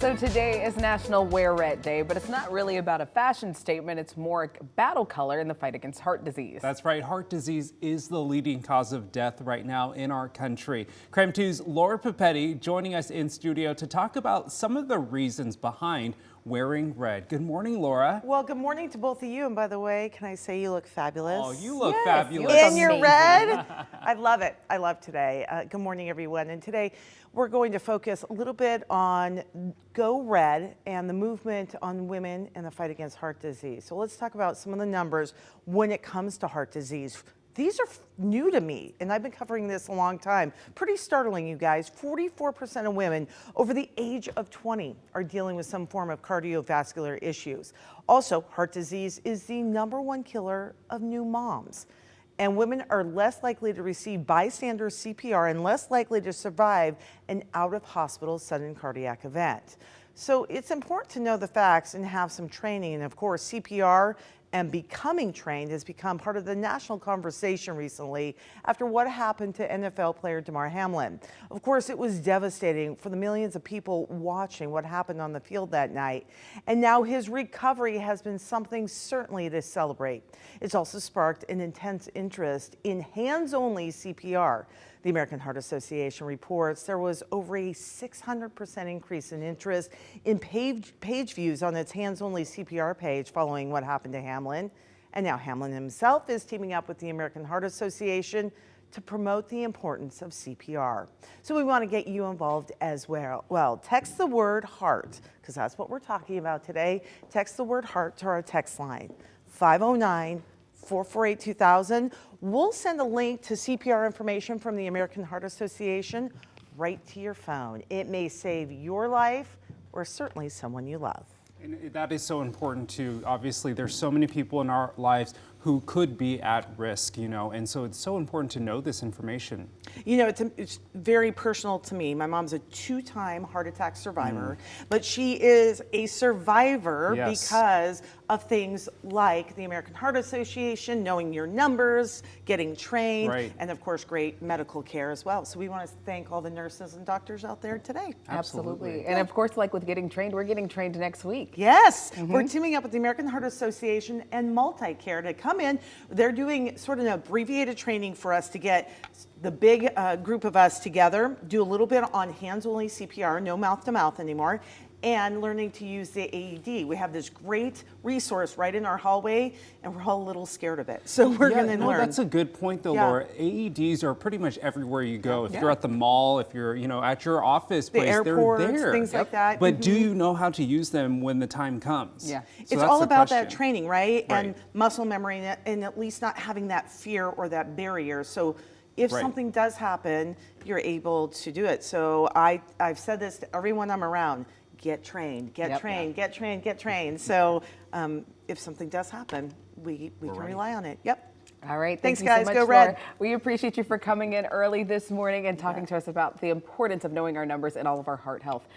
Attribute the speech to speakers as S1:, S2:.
S1: So today is National Wear Red Day, but it's not really about a fashion statement. It's more a battle color in the fight against heart disease.
S2: That's right. Heart disease is the leading cause of death right now in our country. KREM 2's Laura Papetti joining us in studio to talk about some of the reasons behind wearing red. Good morning, Laura.
S3: Well, good morning to both of you. And by the way, can I say you look fabulous?
S2: Oh, you look
S1: Yes,
S2: fabulous.
S1: you look
S3: In your
S1: amazing.
S3: red? I love it. I love today. Good morning, everyone. And today we're going to focus a little bit on Go Red and the movement on women and the fight against heart disease. So let's talk about some of the numbers when it comes to heart disease. These are new to me, and I've been covering this a long time. Pretty startling, you guys. 44% of women over the age of 20 are dealing with some form of cardiovascular issues. Also, heart disease is the #1 killer of new moms. And women are less likely to receive bystander CPR and less likely to survive an out-of-hospital sudden cardiac event. So it's important to know the facts and have some training. And of course, CPR and becoming trained has become part of the national conversation recently after what happened to NFL player Damar Hamlin. Of course, it was devastating for the millions of people watching what happened on the field that night. And now his recovery has been something certainly to celebrate. It's also sparked an intense interest in hands-only CPR. The American Heart Association reports there was over a 600% increase in interest in page views on its hands-only CPR page following what happened to Hamlin. And now Hamlin himself is teaming up with the American Heart Association to promote the importance of CPR. So we want to get you involved as well. Well, text the word HEART, because that's what we're talking about today. Text the word HEART to our text line, 509-448-2000. We'll send a link to CPR information from the American Heart Association right to your phone. It may save your life or certainly someone you love.
S2: And that is so important too. Obviously, there's so many people in our lives who could be at risk, and so it's so important to know this information.
S3: It's very personal to me. My mom's a 2-time heart attack survivor, but she is a survivor because of things like the American Heart Association, knowing your numbers, getting trained, and of course, great medical care as well. So we want to thank all the nurses and doctors out there today.
S1: Absolutely. And of course, like with getting trained, we're getting trained next week.
S3: Yes, we're teaming up with the American Heart Association and Multicare to come in. They're doing sort of an abbreviated training for us to get the big group of us together, do a little bit on hands-only CPR, no mouth-to-mouth anymore, and learning to use the AED. We have this great resource right in our hallway, and we're all a little scared of it. So we're going to learn.
S2: That's a good point, though, Laura. AEDs are pretty much everywhere you go. If you're at the mall, if you're at your office place,
S3: airports,
S2: they're there.
S3: things like that.
S2: But do you know how to use them when the time comes?
S1: Yeah.
S3: So it's all about that training, right? And muscle memory, and at least not having that fear or that barrier. So if something does happen, you're able to do it. So I've said this to everyone I'm around. Get trained, get trained, get trained, get trained. So if something does happen, we can rely on it. Yep.
S1: All right.
S3: Thanks,
S1: you
S3: guys.
S1: so much,
S3: Go Red.
S1: Laura. We appreciate you for coming in early this morning and talking to us about the importance of knowing our numbers and all of our heart health.